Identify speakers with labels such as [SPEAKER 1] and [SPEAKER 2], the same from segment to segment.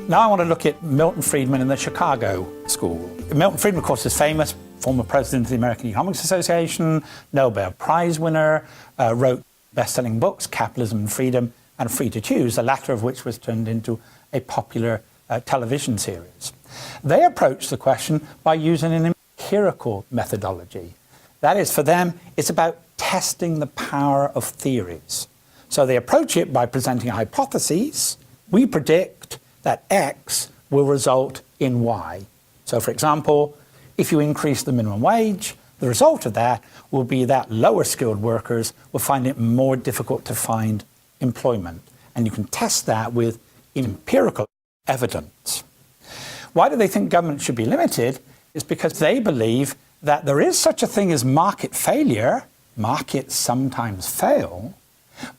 [SPEAKER 1] Now I want to look at Milton Friedman in the Chicago School. Milton Friedman, of course, is famous, former president of the American Economics Association, Nobel Prize winner, wrote best-selling books, Capitalism and Freedom and Free to Choose, the latter of which was turned into a popular television series. They approach the question by using an empirical methodology. That is, for them, it's about testing the power of theories. So they approach it by presenting hypotheses. We predict that X will result in Y. So, for example, if you increase the minimum wage, the result of that will be that lower skilled workers will find it more difficult to find employment. And you can test that with empirical evidence. Why do they think government should be limited? It's because they believe that there is such a thing as market failure. Markets sometimes fail.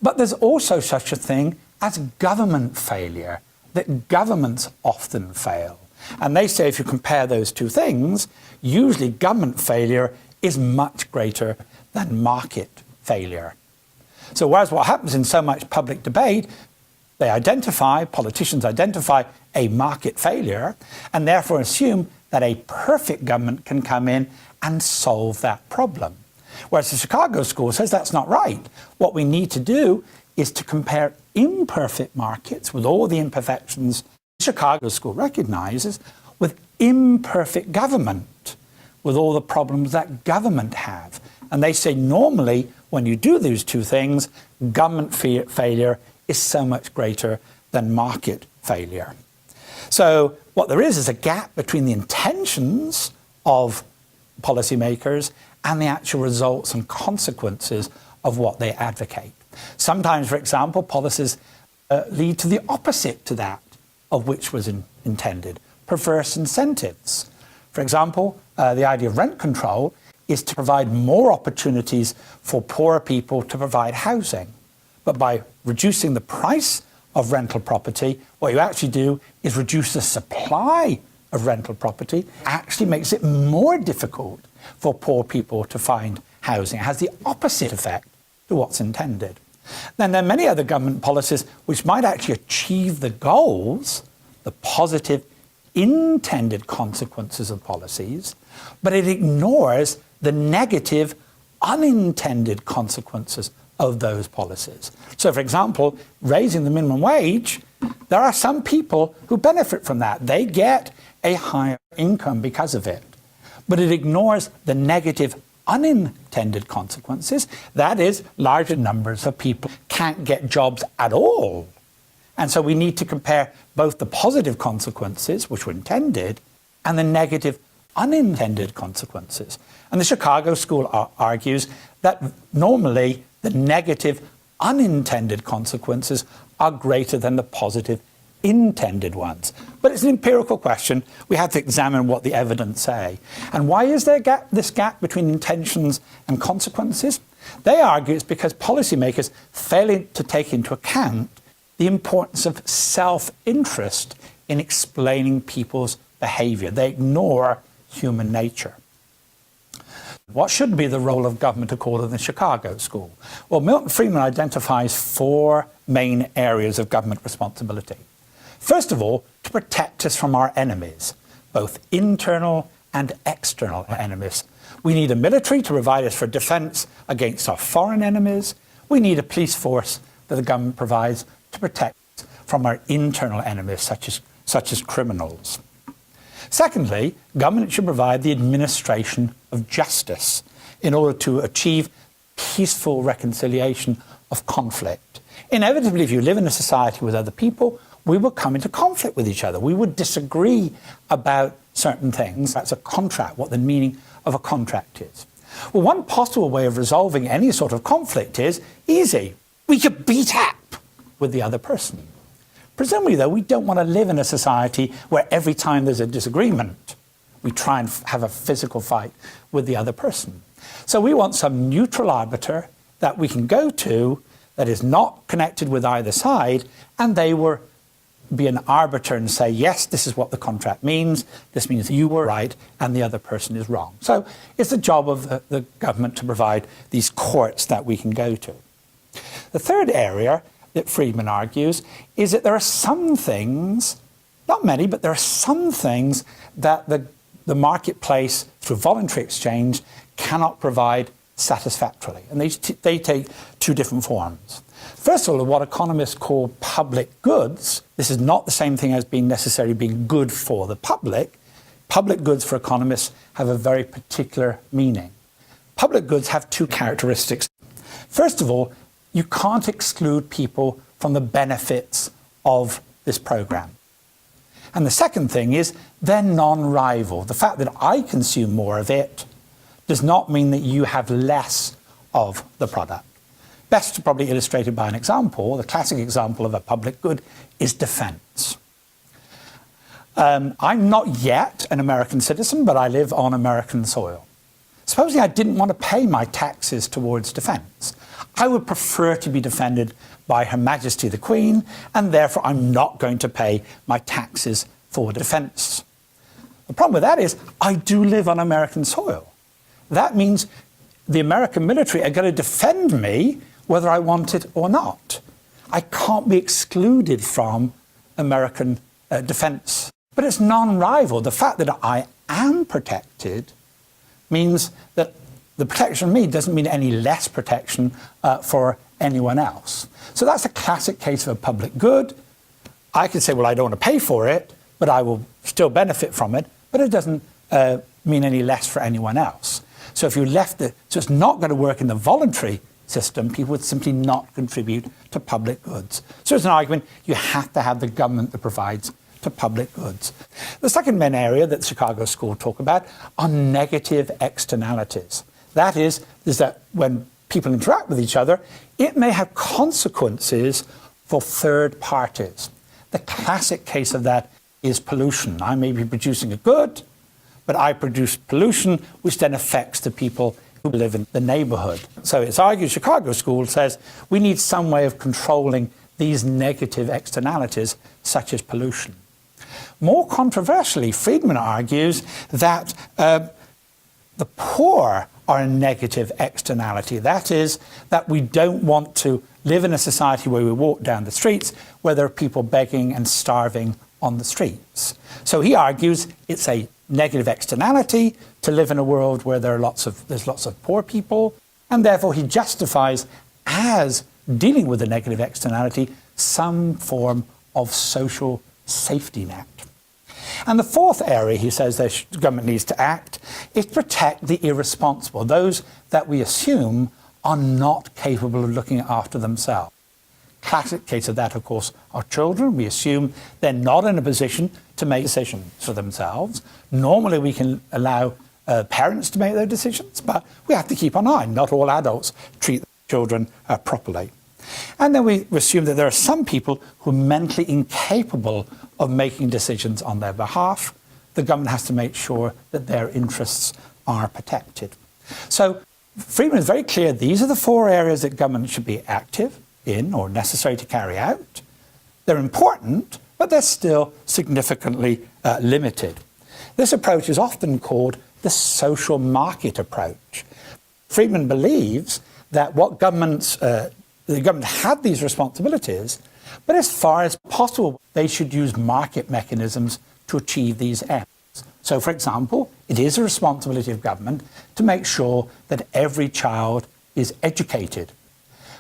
[SPEAKER 1] But there's also such a thing as government failure, that governments often fail. And they say if you compare those two things, usually government failure is much greater than market failure. So whereas what happens in so much public debate, politicians identify a market failure and therefore assume that a perfect government can come in and solve that problem. Whereas the Chicago School says that's not right. What we need to do is to compare imperfect markets with all the imperfections the Chicago School recognizes with imperfect government, with all the problems that government have. And they say normally when you do these two things, government failure is so much greater than market failure. So what there is a gap between the intentions of policymakers and the actual results and consequences of what they advocate. Sometimes, for example, policies lead to the opposite to that of which was intended, perverse incentives. For example, the idea of rent control is to provide more opportunities for poorer people to provide housing. But by reducing the price of rental property, what you actually do is reduce the supply of rental property, actually makes it more difficult for poor people to find housing. It has the opposite effect to what's intended. Then there are many other government policies which might actually achieve the goals, the positive intended consequences of policies, but it ignores the negative unintended consequences of those policies. So, for example, raising the minimum wage, there are some people who benefit from that. They get a higher income because of it. But it ignores the negative unintended consequences. That is, larger numbers of people can't get jobs at all. And so we need to compare both the positive consequences, which were intended, and the negative unintended consequences. And the Chicago School argues that normally the negative unintended consequences are greater than the positive intended ones. But it's an empirical question. We have to examine what the evidence say. And why is there this gap between intentions and consequences? They argue it's because policymakers fail to take into account the importance of self-interest in explaining people's behavior. They ignore human nature. What should be the role of government according to the Chicago School? Well, Milton Friedman identifies four main areas of government responsibility. First of all, to protect us from our enemies, both internal and external enemies. We need a military to provide us for defense against our foreign enemies. We need a police force that the government provides to protect us from our internal enemies, such as criminals. Secondly, government should provide the administration of justice in order to achieve peaceful reconciliation of conflict. Inevitably, if you live in a society with other people, we will come into conflict with each other. We would disagree about certain things. That's a contract, what the meaning of a contract is. Well, one possible way of resolving any sort of conflict is easy. We could beat up with the other person. Presumably, though, we don't want to live in a society where every time there's a disagreement, we try and have a physical fight with the other person. So we want some neutral arbiter that we can go to that is not connected with either side, and they will be an arbiter and say, yes, this is what the contract means. This means you were right and the other person is wrong. So it's the job of the government to provide these courts that we can go to. The third area that Friedman argues is that there are some things Not many, but there are some things that the marketplace, through voluntary exchange, cannot provide satisfactorily. And they take two different forms. First of all, what economists call public goods. This is not the same thing as necessarily being good for the public. Public goods for economists have a very particular meaning. Public goods have two characteristics. First of all, you can't exclude people from the benefits of this program. And the second thing is they're non-rival. The fact that I consume more of it does not mean that you have less of the product. Best probably illustrated by an example. The classic example of a public good is defense. I'm not yet an American citizen, but I live on American soil. Supposing I didn't want to pay my taxes towards defense, I would prefer to be defended by Her Majesty the Queen, and therefore I'm not going to pay my taxes for defense. The problem with that is I do live on American soil. That means the American military are going to defend me whether I want it or not. I can't be excluded from American defense. But it's non-rival. The fact that I am protected means that the protection of me doesn't mean any less protection for anyone else. So that's a classic case of a public good. I can say, well, I don't want to pay for it, but I will still benefit from it, but it doesn't mean any less for anyone else. So if you left it, so it's not going to work in the voluntary system, people would simply not contribute to public goods. So it's an argument you have to have the government that provides to public goods. The second main area that Chicago School talk about are negative externalities. That is that when people interact with each other, it may have consequences for third parties. The classic case of that is pollution. I may be producing a good, but I produce pollution, which then affects the people who live in the neighborhood. So it's argued, Chicago School says, we need some way of controlling these negative externalities, such as pollution. More controversially, Friedman argues that the poor are a negative externality. That is, that we don't want to live in a society where we walk down the streets where there are people begging and starving on the streets. So he argues it's a negative externality to live in a world where there's lots of poor people, and therefore he justifies as dealing with the negative externality some form of social safety net. And the fourth area he says the government needs to act is protect the irresponsible, those that we assume are not capable of looking after themselves. Classic case of that, of course, are children. We assume they're not in a position to make decisions for themselves. Normally we can allow parents to make those decisions, but we have to keep an eye. Not all adults treat children properly. And then we assume that there are some people who are mentally incapable of making decisions on their behalf. The government has to make sure that their interests are protected. So Friedman is very clear these are the four areas that government should be active in or necessary to carry out. They're important, but they're still significantly limited. This approach is often called the social market approach. Friedman believes that what the government had these responsibilities, but as far as possible, they should use market mechanisms to achieve these ends. So, for example, it is a responsibility of government to make sure that every child is educated.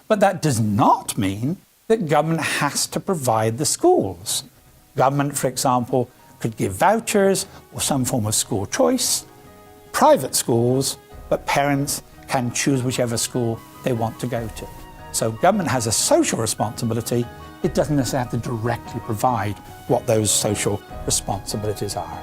[SPEAKER 1] But that does not mean that government has to provide the schools. Government, for example, could give vouchers or some form of school choice, private schools, but parents can choose whichever school they want to go to. So government has a social responsibility. It doesn't necessarily have to directly provide what those social responsibilities are.